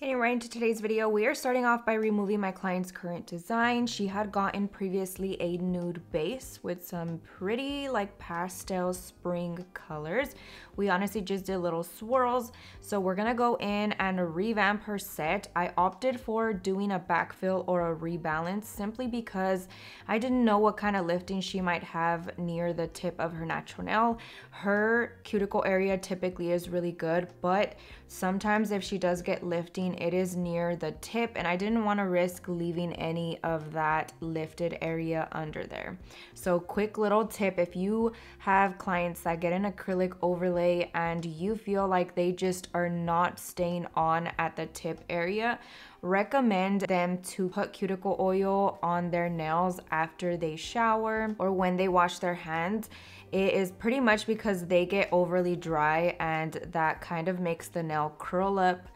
Getting right into today's video, we are starting off by removing my client's current design. She had gotten previously a nude base with some pretty like pastel spring colors. We honestly just did little swirls. So we're gonna go in and revamp her set. I opted for doing a backfill or a rebalance simply because I didn't know what kind of lifting she might have near the tip of her natural nail. Her cuticle area typically is really good, but sometimes if she does get lifting, it is near the tip, and I didn't want to risk leaving any of that lifted area under there. So quick little tip, if you have clients that get an acrylic overlay and you feel like they just are not staying on at the tip area, recommend them to put cuticle oil on their nails after they shower or when they wash their hands. It is pretty much because they get overly dry and that kind of makes the nail curl up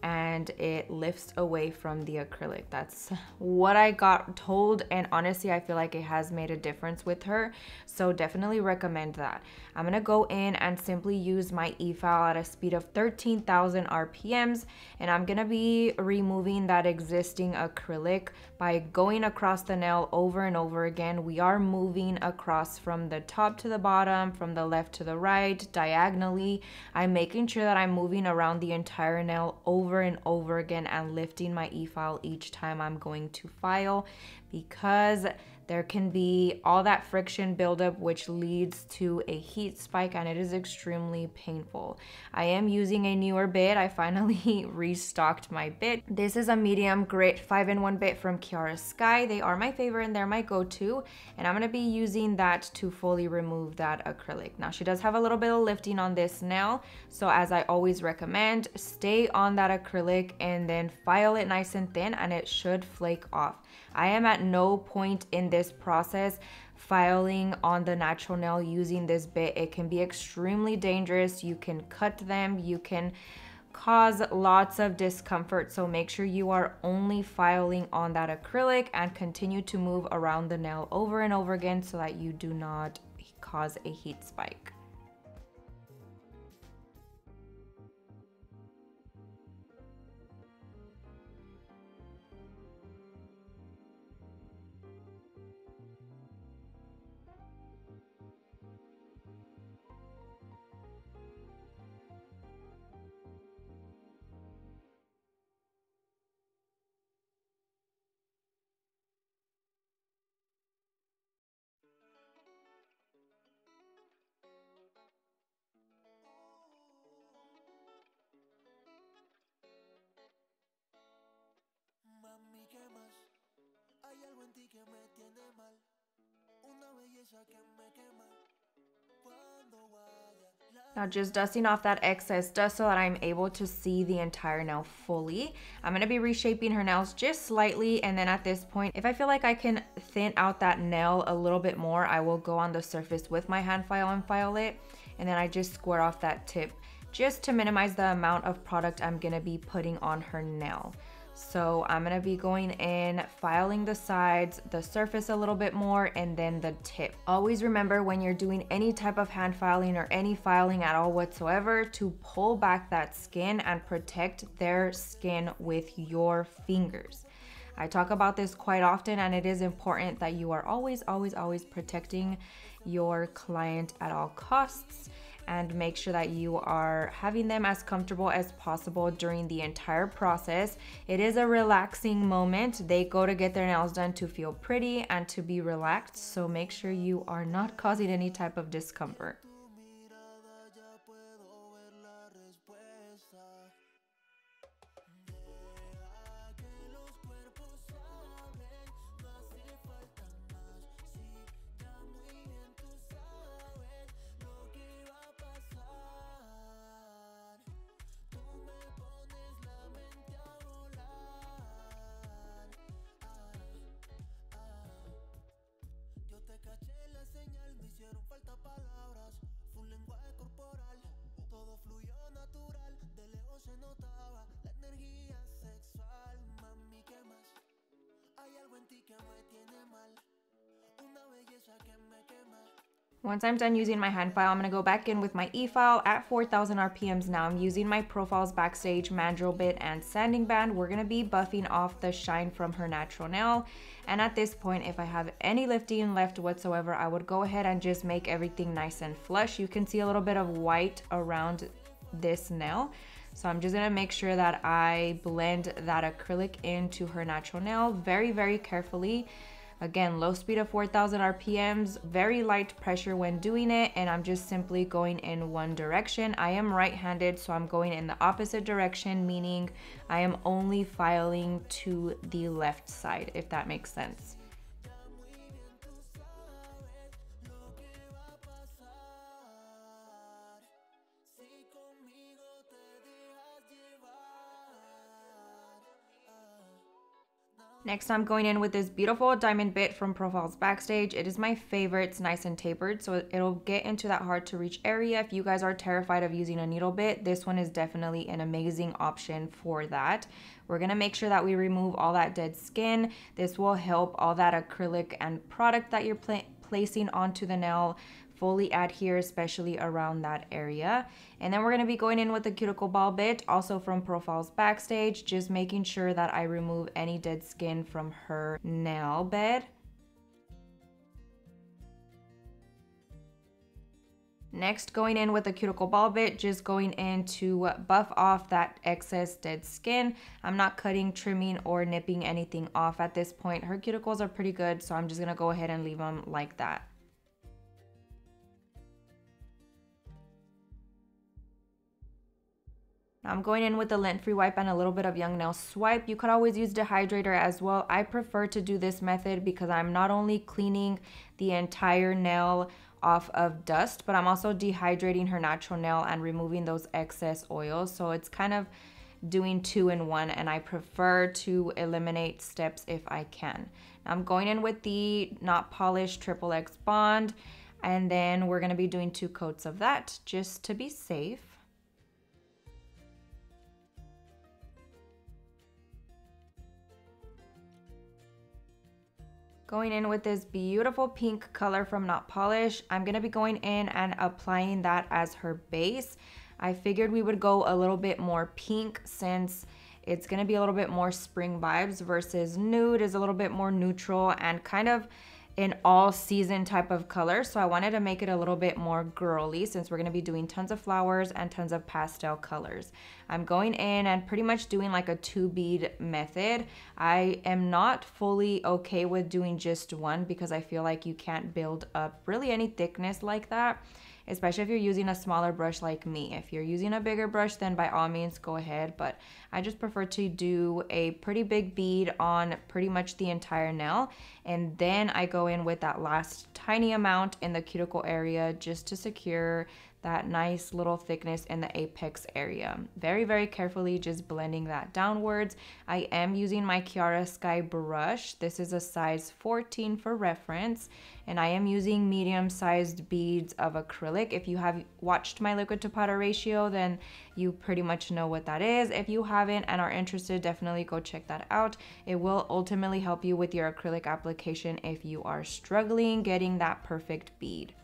and it lifts away from the acrylic. That's what I got told, and honestly I feel like it has made a difference with her, so definitely recommend that. I'm gonna go in and simply use my Efile at a speed of 13,000 RPMs, and I'm gonna be removing that existing acrylic by going across the nail over and over again. We are moving across from the top to the bottom, from the left to the right, diagonally. I'm making sure that I'm moving around the entire nail over and over again and lifting my Efile each time I'm going to file, because there can be all that friction buildup which leads to a heat spike, and it is extremely painful. I am using a newer bit. I finally restocked my bit. This is a medium grit 5-in-1 bit from Kiara Sky. They are my favorite and they're my go-to, and I'm gonna be using that to fully remove that acrylic. Now she does have a little bit of lifting on this nail, so as I always recommend, stay on that acrylic and then file it nice and thin and it should flake off. I am at no point in this process filing on the natural nail using this bit. It can be extremely dangerous. You can cut them, you can cause lots of discomfort, so make sure you are only filing on that acrylic and continue to move around the nail over and over again so that you do not cause a heat spike. Mami, ¿qué más? Hay algo en ti que me tiene mal. Una belleza que me quema. Cuando vaya. Now just dusting off that excess dust so that I'm able to see the entire nail fully. I'm going to be reshaping her nails just slightly, and then at this point, if I feel like I can thin out that nail a little bit more, I will go on the surface with my hand file and file it, and then I just square off that tip just to minimize the amount of product I'm going to be putting on her nail. So I'm gonna be going in, filing the sides, the surface a little bit more, and then the tip. Always remember when you're doing any type of hand filing or any filing at all whatsoever to pull back that skin and protect their skin with your fingers. I talk about this quite often, and it is important that you are always protecting your client at all costs, and make sure that you are having them as comfortable as possible during the entire process. It is a relaxing moment. They go to get their nails done to feel pretty and to be relaxed, so make sure you are not causing any type of discomfort. Once I'm done using my hand file, I'm going to go back in with my Efile at 4,000 RPMs now. I'm using my Profiles Backstage Mandrel bit and sanding band. We're going to be buffing off the shine from her natural nail. And at this point, if I have any lifting left whatsoever, I would go ahead and just make everything nice and flush. You can see a little bit of white around this nail. So I'm just going to make sure that I blend that acrylic into her natural nail very, very carefully. Again, low speed of 4,000 RPMs, very light pressure when doing it, and I'm just simply going in one direction. I am right-handed, so I'm going in the opposite direction, meaning I am only filing to the left side, if that makes sense. Next, I'm going in with this beautiful diamond bit from Profiles Backstage. It is my favorite. It's nice and tapered, so it'll get into that hard to reach area. If you guys are terrified of using a needle bit, this one is definitely an amazing option for that. We're gonna make sure that we remove all that dead skin. This will help all that acrylic and product that you're placing onto the nail fully adhere, especially around that area. And then we're going to be going in with the cuticle ball bit, also from Profiles Backstage, just making sure that I remove any dead skin from her nail bed. Next, going in with the cuticle ball bit, just going in to buff off that excess dead skin. I'm not cutting, trimming, or nipping anything off at this point. Her cuticles are pretty good, so I'm just going to go ahead and leave them like that. I'm going in with the lint-free wipe and a little bit of Young Nail Swipe. You could always use dehydrator as well. I prefer to do this method because I'm not only cleaning the entire nail off of dust, but I'm also dehydrating her natural nail and removing those excess oils. So it's kind of doing 2 in 1, and I prefer to eliminate steps if I can. Now I'm going in with the Not Polished XXX Bond, and then we're going to be doing 2 coats of that just to be safe. Going in with this beautiful pink color from Not Polish. I'm going to be going in and applying that as her base. I figured we would go a little bit more pink since it's going to be a little bit more spring vibes versus Nude is a little bit more neutral and kind of an all season type of color. So I wanted to make it a little bit more girly since we're going to be doing tons of flowers and tons of pastel colors. I'm going in and pretty much doing like a 2 bead method. I am not fully okay with doing just one because I feel like you can't build up really any thickness like that, especially if you're using a smaller brush like me. If you're using a bigger brush, then by all means go ahead, but I just prefer to do a pretty big bead on pretty much the entire nail, and then I go in with that last tiny amount in the cuticle area just to secure that nice little thickness in the apex area. Very, very carefully just blending that downwards. I am using my Kiara Sky brush. This is a size 14 for reference, and I am using medium-sized beads of acrylic. If you have watched my liquid to powder ratio, then you pretty much know what that is. If you haven't and are interested, definitely go check that out. It will ultimately help you with your acrylic application if you are struggling getting that perfect bead.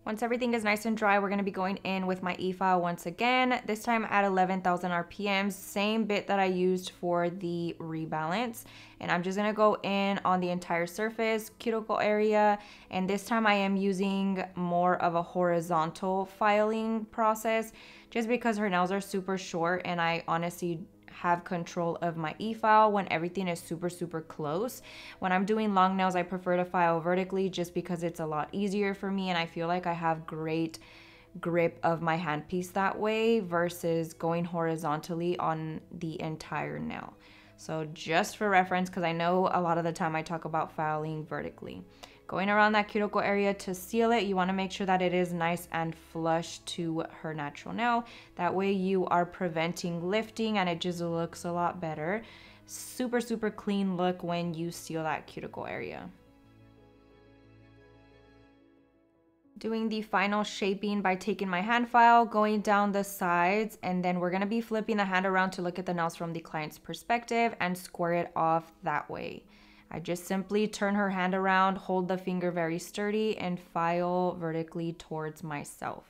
Once everything is nice and dry, we're going to be going in with my Efile once again, this time at 11,000 RPMs, same bit that I used for the rebalance. And I'm just going to go in on the entire surface, cuticle area, and this time I am using more of a horizontal filing process just because her nails are super short and I honestly have control of my Efile when everything is super close. When I'm doing long nails, I prefer to file vertically just because it's a lot easier for me and I feel like I have great grip of my handpiece that way versus going horizontally on the entire nail. So just for reference, because I know a lot of the time I talk about filing vertically. Going around that cuticle area to seal it, you want to make sure that it is nice and flush to her natural nail. That way you are preventing lifting and it just looks a lot better. Super clean look when you seal that cuticle area. Doing the final shaping by taking my hand file, going down the sides, and then we're going to be flipping the hand around to look at the nails from the client's perspective and square it off that way. I just simply turn her hand around, hold the finger very sturdy, and file vertically towards myself.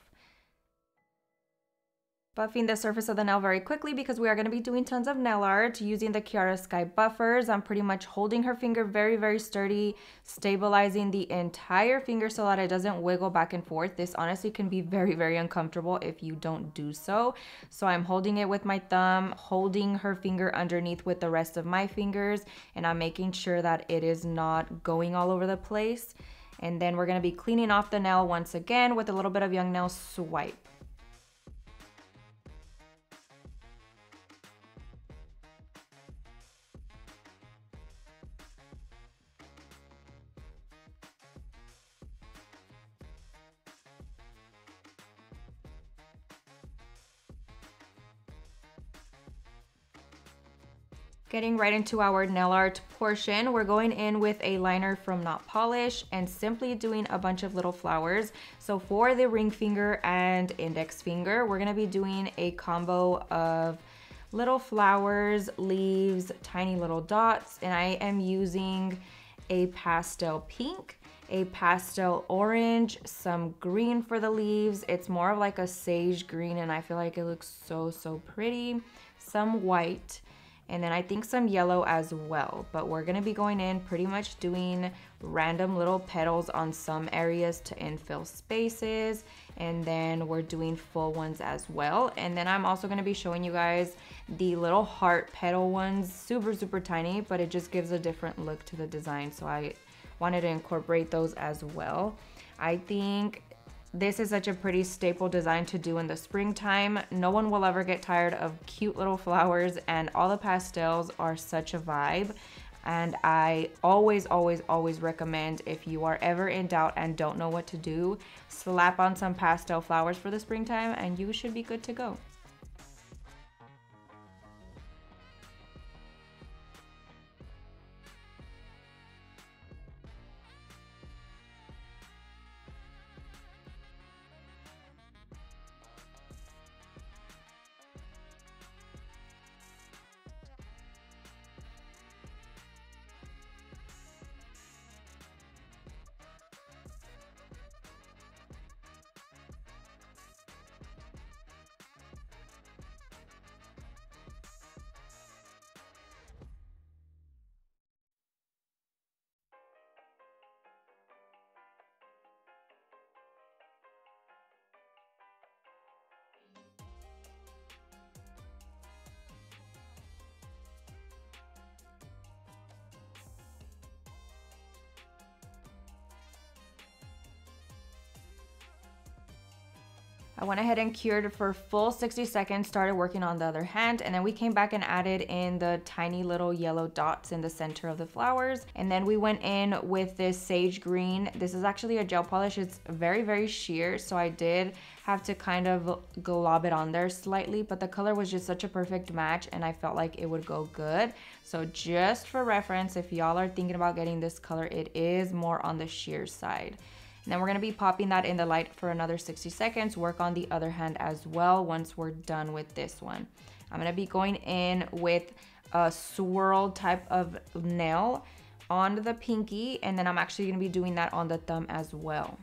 Buffing the surface of the nail very quickly because we are going to be doing tons of nail art using the Kiara Sky buffers. I'm pretty much holding her finger very sturdy, stabilizing the entire finger so that it doesn't wiggle back and forth. This honestly can be very uncomfortable if you don't do so. So I'm holding it with my thumb, holding her finger underneath with the rest of my fingers, and I'm making sure that it is not going all over the place. And then we're going to be cleaning off the nail once again with a little bit of Young Nail Swipe. Getting right into our nail art portion, we're going in with a liner from Not Polish and simply doing a bunch of little flowers. So for the ring finger and index finger, we're going to be doing a combo of little flowers, leaves, tiny little dots, and I am using a pastel pink, a pastel orange, some green for the leaves. It's more of like a sage green and I feel like it looks so pretty. Some white, and then I think some yellow as well. But we're gonna be going in pretty much doing random little petals on some areas to infill spaces, and then we're doing full ones as well. And then I'm also gonna be showing you guys the little heart petal ones, super tiny, but it just gives a different look to the design, so I wanted to incorporate those as well. I think this is such a pretty staple design to do in the springtime. No one will ever get tired of cute little flowers, and all the pastels are such a vibe. And I always recommend, if you are ever in doubt and don't know what to do, slap on some pastel flowers for the springtime and you should be good to go. I went ahead and cured for full 60 seconds, started working on the other hand, and then we came back and added in the tiny little yellow dots in the center of the flowers. And then we went in with this sage green. This is actually a gel polish. It's very sheer, so I did have to kind of glob it on there slightly, but the color was just such a perfect match and I felt like it would go good. So just for reference, if y'all are thinking about getting this color, it is more on the sheer side. And then we're gonna be popping that in the light for another 60 seconds, work on the other hand as well once we're done with this one. I'm gonna be going in with a swirl type of nail on the pinky, and then I'm actually gonna be doing that on the thumb as well.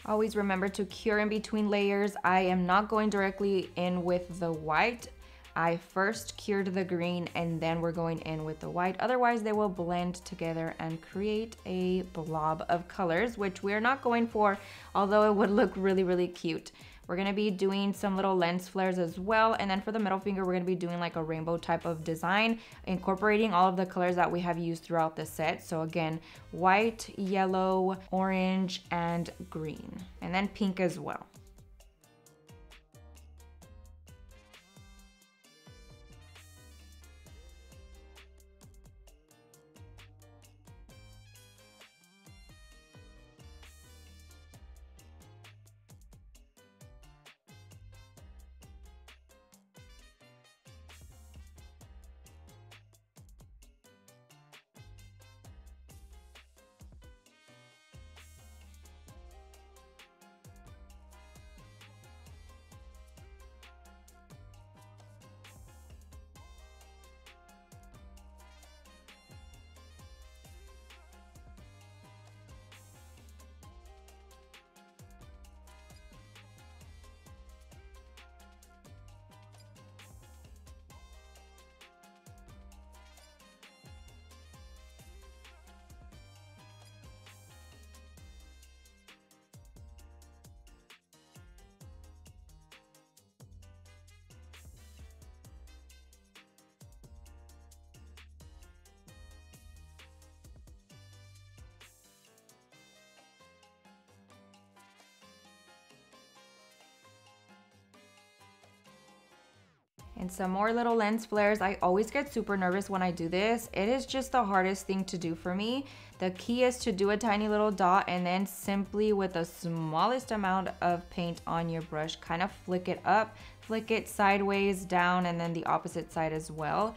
Always remember to cure in between layers. I am not going directly in with the white. I first cured the green and then we're going in with the white. Otherwise they will blend together and create a blob of colors, which we're not going for, although it would look really, really cute. We're gonna be doing some little lens flares as well. And then for the middle finger, we're gonna be doing like a rainbow type of design, incorporating all of the colors that we have used throughout the set. So again, white, yellow, orange, and green, and then pink as well. And some more little lens flares. I always get super nervous when I do this. It is just the hardest thing to do for me. The key is to do a tiny little dot and then simply with the smallest amount of paint on your brush, kind of flick it up, flick it sideways, down, and then the opposite side as well.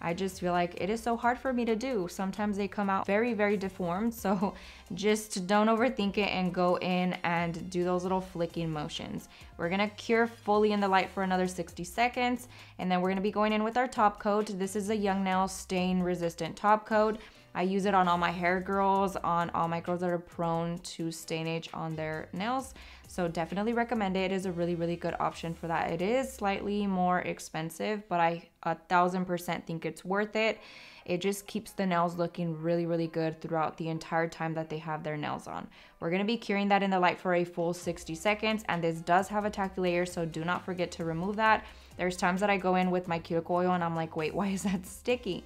I just feel like it is so hard for me to do. Sometimes they come out very, very deformed. So just don't overthink it and go in and do those little flicking motions. We're gonna cure fully in the light for another 60 seconds. And then we're gonna be going in with our top coat. This is a Young Nail stain resistant top coat. I use it on all my hair girls, on all my girls that are prone to stainage on their nails. So definitely recommend it. It is a really, really good option for that. It is slightly more expensive, but I 1000% think it's worth it. It just keeps the nails looking really, really good throughout the entire time that they have their nails on. We're gonna be curing that in the light for a full 60 seconds, and this does have a tacky layer, so do not forget to remove that. There's times that I go in with my cuticle oil and I'm like, wait, why is that sticky?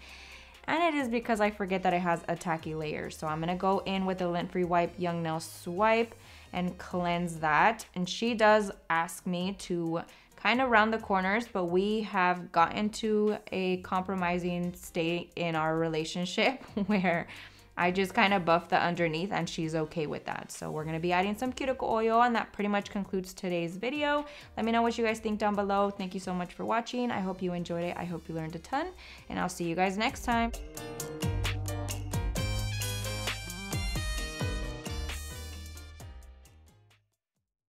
And it is because I forget that it has a tacky layer. So I'm gonna go in with a lint-free wipe, Young Nail Swipe, and cleanse that. And she does ask me to kind of round the corners, but we have gotten to a compromising state in our relationship where I just kind of buff the underneath and she's okay with that. So we're gonna be adding some cuticle oil, and that pretty much concludes today's video. Let me know what you guys think down below. Thank you so much for watching. I hope you enjoyed it. I hope you learned a ton, and I'll see you guys next time.